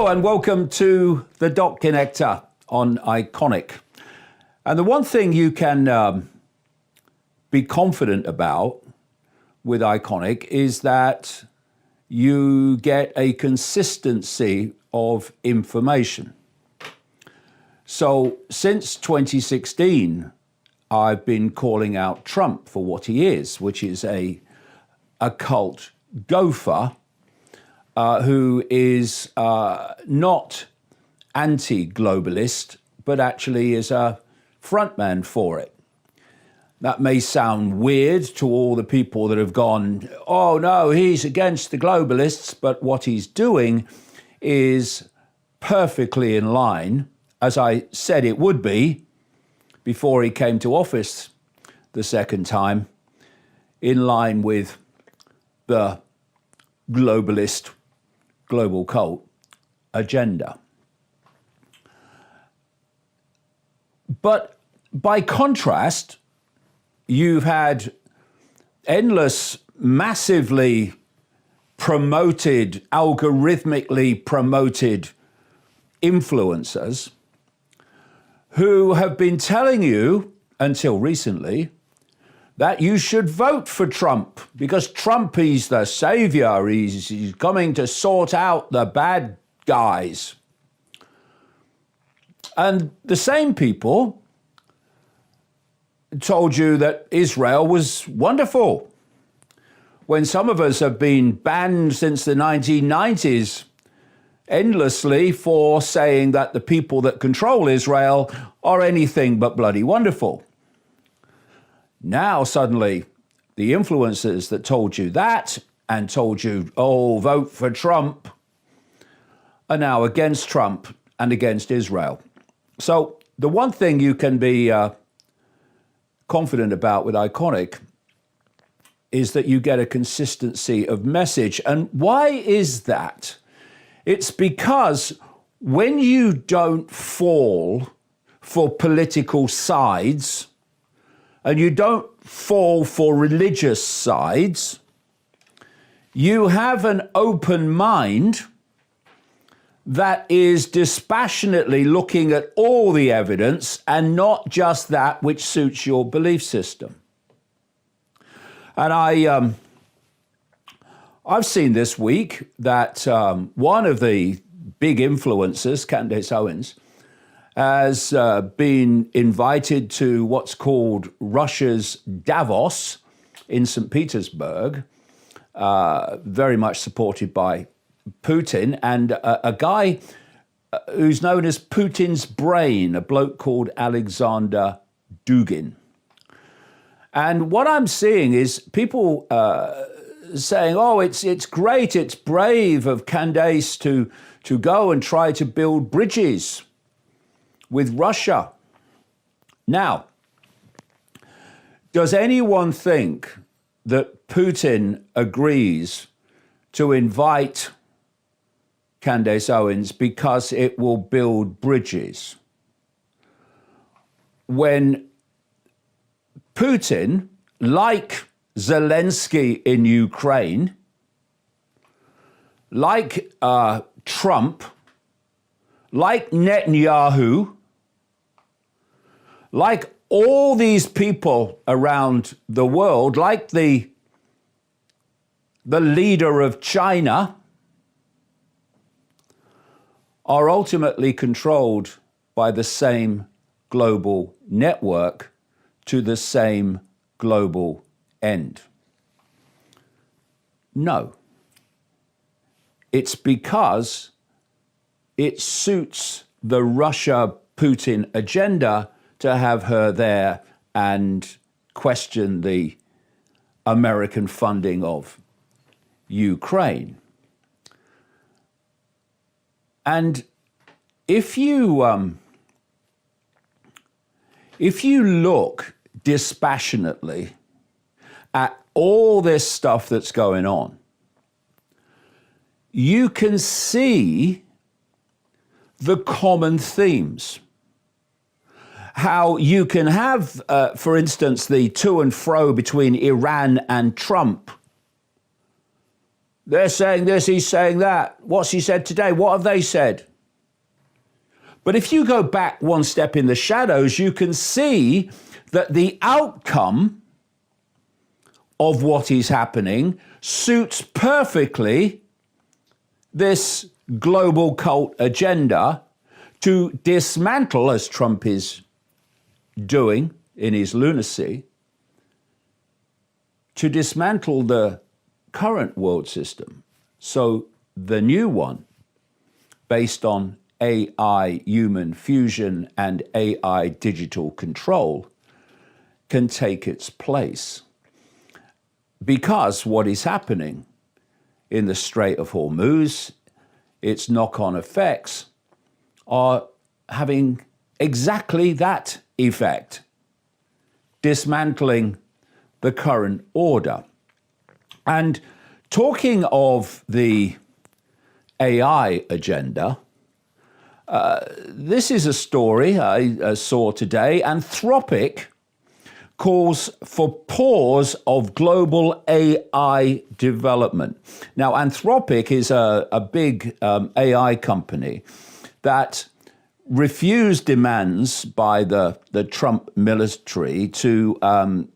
Hello and welcome to the Dot Connector on Iconic. And the one thing you can be confident about with Iconic is that you get a consistency of information. So since 2016, I've been calling out Trump for what he is, which is a cult gopher who is not anti-globalist, but actually is a frontman for it. That may sound weird to all the people that have gone, oh no, he's against the globalists, but what he's doing is perfectly in line, as I said it would be before he came to office the second time, in line with the globalist global cult agenda. But by contrast, you've had endless, massively promoted, algorithmically promoted influencers who have been telling you, until recently, that you should vote for Trump because Trump, he's the savior, he's coming to sort out the bad guys. And the same people told you that Israel was wonderful, when some of us have been banned since the 1990s endlessly for saying that the people that control Israel are anything but bloody wonderful. Now suddenly the influencers that told you that and told you, oh, vote for Trump, are now against Trump and against Israel. So the one thing you can be confident about with Iconic is that you get a consistency of message. And why is that? It's because when you don't fall for political sides and you don't fall for religious sides, you have an open mind that is dispassionately looking at all the evidence and not just that which suits your belief system. And I've seen this week that one of the big influencers, Candace Owens, has been invited to what's called Russia's Davos in St. Petersburg, very much supported by Putin, and a guy who's known as Putin's brain, a bloke called Alexander Dugin. And what I'm seeing is people saying, oh, it's great, it's brave of Candace to go and try to build bridges with Russia. Now, does anyone think that Putin agrees to invite Candace Owens because it will build bridges? When Putin, like Zelensky in Ukraine, like Trump, like Netanyahu, like all these people around the world, like the leader of China, are ultimately controlled by the same global network to the same global end? No. It's because it suits the Russia-Putin agenda to have her there and question the American funding of Ukraine. And if you look dispassionately at all this stuff that's going on, you can see the common themes. How you can have, for instance, the to and fro between Iran and Trump They're saying this, he's saying that. What's he said today? What have they said? But if you go back one step in the shadows, you can see that the outcome of what is happening suits perfectly this global cult agenda to dismantle, as Trump is doing in his lunacy, to dismantle the current world system. So the new one, based on AI human fusion and AI digital control, can take its place. Because what is happening in the Strait of Hormuz, its knock-on effects are having exactly that effect, dismantling the current order. And talking of the AI agenda, this is a story I saw today. Anthropic calls for pause of global AI development. Now, Anthropic is a big AI company that refused demands by the Trump military to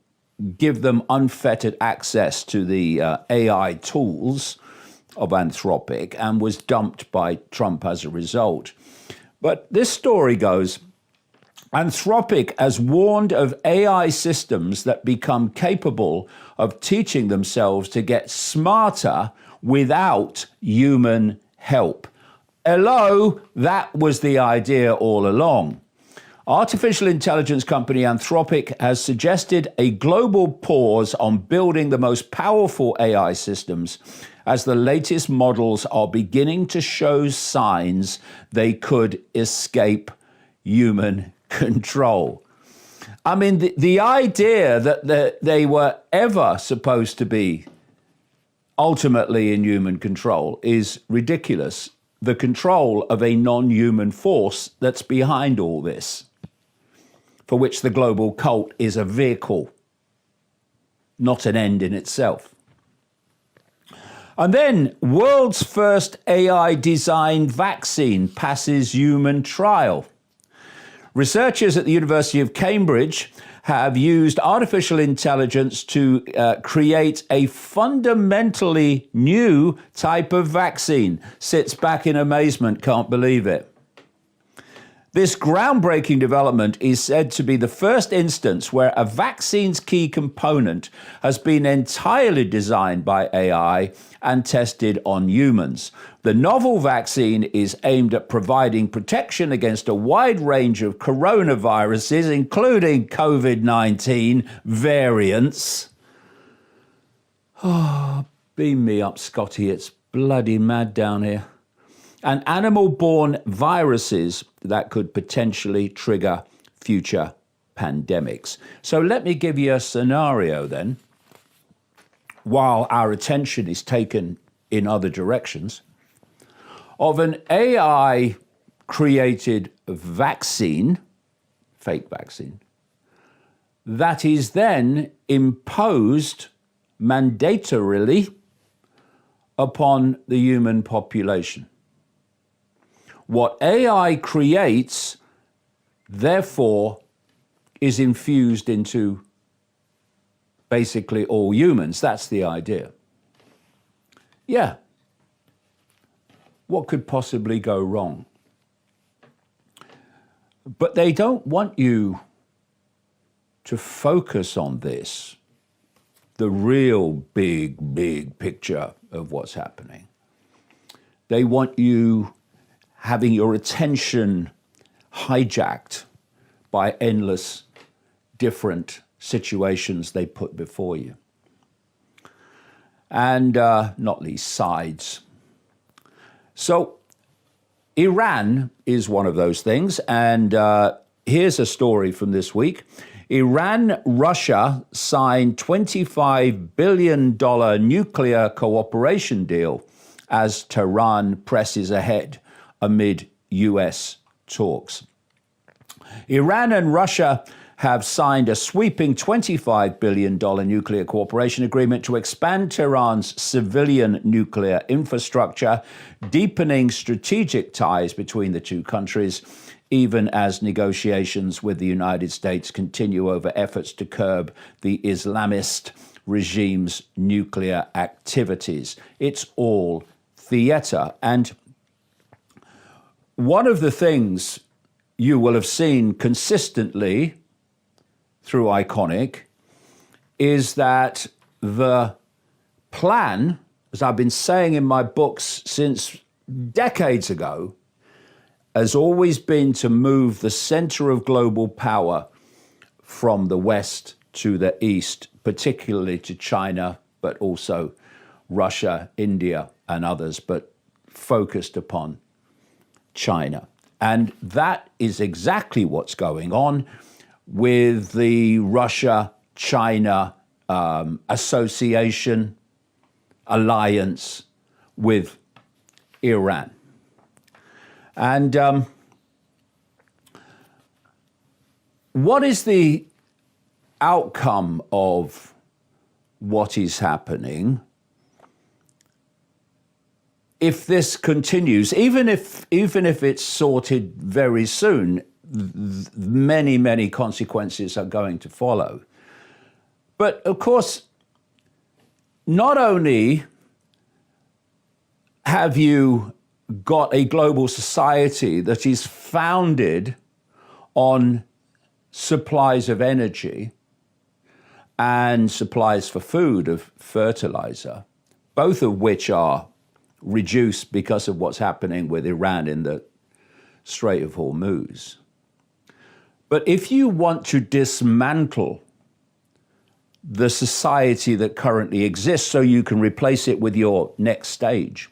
give them unfettered access to the AI tools of Anthropic and was dumped by Trump as a result. But this story goes, Anthropic has warned of AI systems that become capable of teaching themselves to get smarter without human help. Hello, that was the idea all along. Artificial intelligence company Anthropic has suggested a global pause on building the most powerful AI systems as the latest models are beginning to show signs they could escape human control. I mean, the idea that they were ever supposed to be ultimately in human control is ridiculous. The control of a non-human force that's behind all this, for which the global cult is a vehicle, not an end in itself. And then, world's first AI-designed vaccine passes human trial. Researchers at the University of Cambridge have used artificial intelligence to create a fundamentally new type of vaccine. Sits back in amazement, can't believe it. This groundbreaking development is said to be the first instance where a vaccine's key component has been entirely designed by AI and tested on humans. The novel vaccine is aimed at providing protection against a wide range of coronaviruses, including COVID-19 variants. Oh, beam me up, Scotty. It's bloody mad down here. And animal-borne viruses that could potentially trigger future pandemics. So let me give you a scenario then, while our attention is taken in other directions, of an AI-created vaccine, fake vaccine, that is then imposed mandatorily upon the human population. What AI creates, therefore, is infused into basically all humans. That's the idea. Yeah. What could possibly go wrong? But they don't want you to focus on this, the real big picture of what's happening. They want you having your attention hijacked by endless different situations they put before you. And not least sides. So Iran is one of those things. And here's a story from this week. Iran-Russia signed $25 billion nuclear cooperation deal as Tehran presses ahead amid US talks. Iran and Russia have signed a sweeping $25 billion nuclear cooperation agreement to expand Tehran's civilian nuclear infrastructure, deepening strategic ties between the two countries, even as negotiations with the United States continue over efforts to curb the Islamist regime's nuclear activities. It's all theater. And one of the things you will have seen consistently through Iconic is that the plan, as I've been saying in my books since decades ago, has always been to move the center of global power from the West to the East, particularly to China, but also Russia, India, and others, but focused upon China. And that is exactly what's going on with the Russia-China association, alliance with Iran. And what is the outcome of what is happening if this continues? Even if it's sorted very soon, many consequences are going to follow. But of course, not only have you got a global society that is founded on supplies of energy and supplies for food of fertilizer, both of which are reduced because of what's happening with Iran in the Strait of Hormuz. But if you want to dismantle the society that currently exists so you can replace it with your next stage,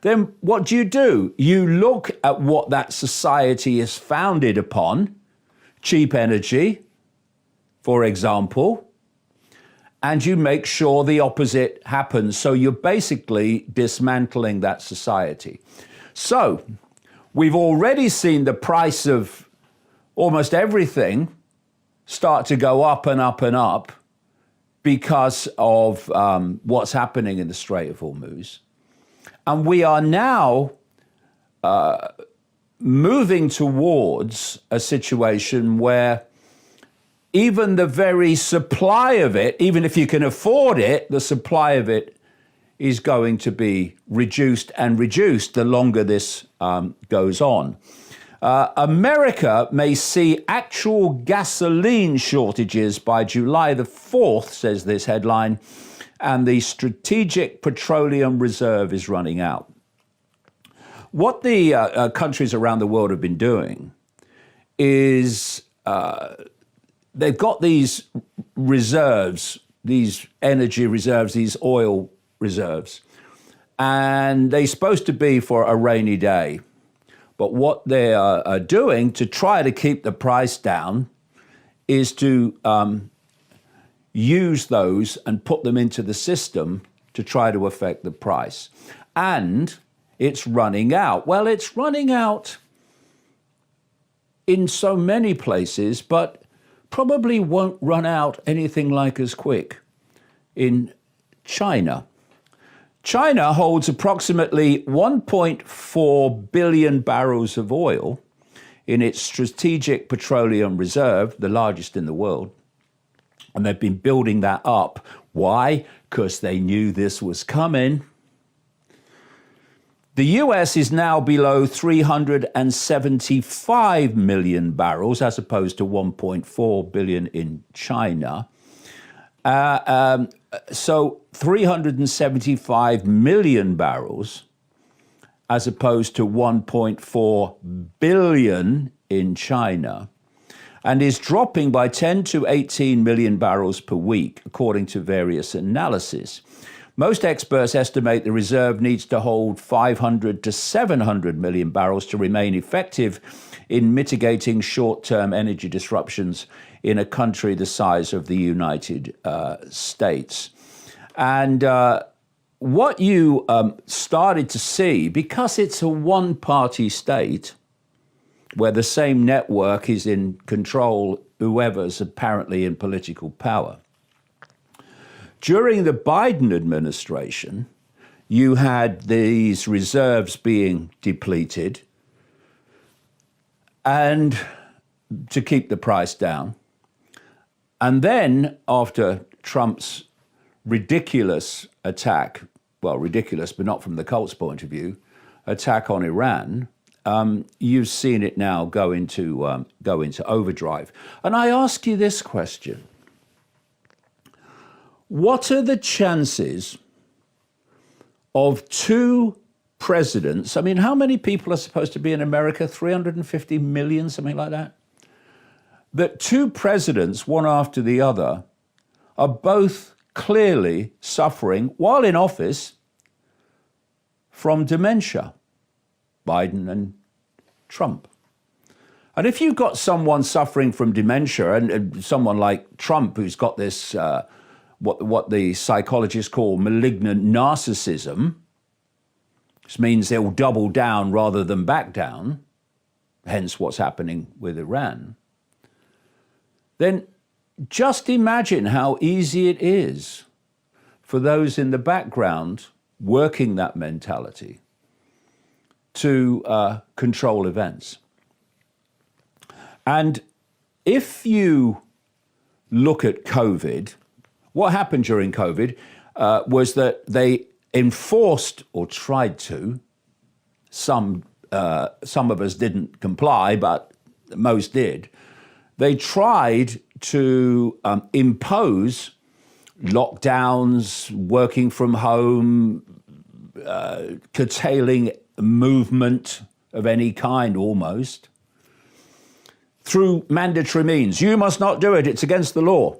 then what do? You look at what that society is founded upon, cheap energy, for example, and you make sure the opposite happens. So you're basically dismantling that society. So we've already seen the price of almost everything start to go up and up and up because of what's happening in the Strait of Hormuz. And we are now moving towards a situation where even the very supply of it, even if you can afford it, the supply of it is going to be reduced and reduced the longer this goes on. America may see actual gasoline shortages by July the 4th, says this headline, and the strategic petroleum reserve is running out. What the countries around the world have been doing is they've got these reserves, these energy reserves, these oil reserves, and they're supposed to be for a rainy day. But what they are doing to try to keep the price down is to use those and put them into the system to try to affect the price. And it's running out. Well, it's running out in so many places, but probably won't run out anything like as quick in China. China holds approximately 1.4 billion barrels of oil in its strategic petroleum reserve, the largest in the world. And they've been building that up. Why? Because they knew this was coming. The US is now below 375 million barrels, as opposed to 1.4 billion in China. So 375 million barrels, as opposed to 1.4 billion in China, and is dropping by 10 to 18 million barrels per week, according to various analyses. Most experts estimate the reserve needs to hold 500 to 700 million barrels to remain effective in mitigating short-term energy disruptions in a country the size of the United States. And what you started to see, because it's a one-party state, where the same network is in control, whoever's apparently in political power. During the Biden administration, you had these reserves being depleted and to keep the price down. And then after Trump's ridiculous attack, well, ridiculous, but not from the cult's point of view, attack on Iran, you've seen it now go into overdrive. And I ask you this question. What are the chances of two presidents? I mean, how many people are supposed to be in America? 350 million, something like that? That two presidents, one after the other, are both clearly suffering, while in office, from dementia. Biden and Trump. And if you've got someone suffering from dementia, and someone like Trump who's got this, what the psychologists call malignant narcissism, which means they'll double down rather than back down, hence what's happening with Iran, then just imagine how easy it is for those in the background working that mentality to control events. And if you look at COVID, what happened during COVID was that they enforced, or tried to, some of us didn't comply, but most did. They tried to impose lockdowns, working from home, curtailing movement of any kind almost, through mandatory means. You must not do it, it's against the law.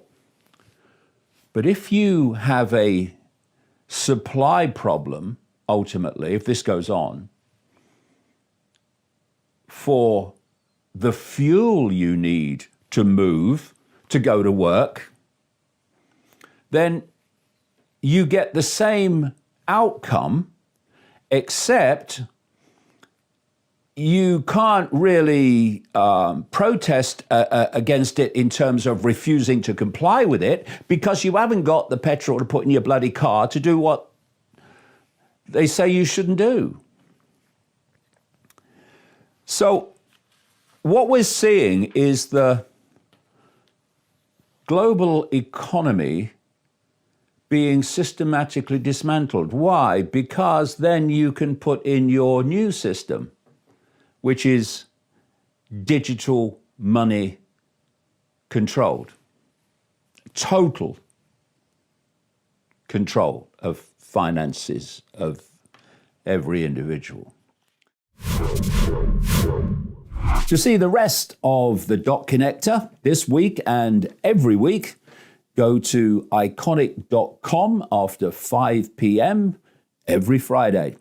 But if you have a supply problem, ultimately, if this goes on, for the fuel you need to move, to go to work, then you get the same outcome, except you can't really protest against it in terms of refusing to comply with it, because you haven't got the petrol to put in your bloody car to do what they say you shouldn't do. So what we're seeing is the global economy being systematically dismantled. Why? Because then you can put in your new system, which is digital money controlled. Total control of finances of every individual. To see the rest of the Dot Connector this week and every week, go to iconic.com after 5 p.m. every Friday.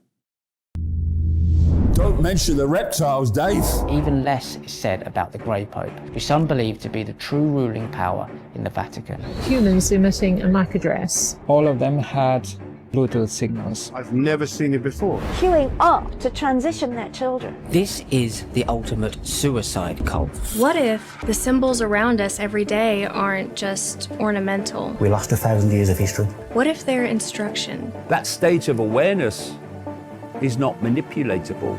Don't mention the reptiles, Dave. Even less is said about the Grey Pope, who some believe to be the true ruling power in the Vatican. Humans emitting a MAC address. All of them had Bluetooth signals. I've never seen it before. Queuing up to transition their children. This is the ultimate suicide cult. What if the symbols around us every day aren't just ornamental? We lost 1,000 years of history. What if they're instruction? That state of awareness is not manipulatable.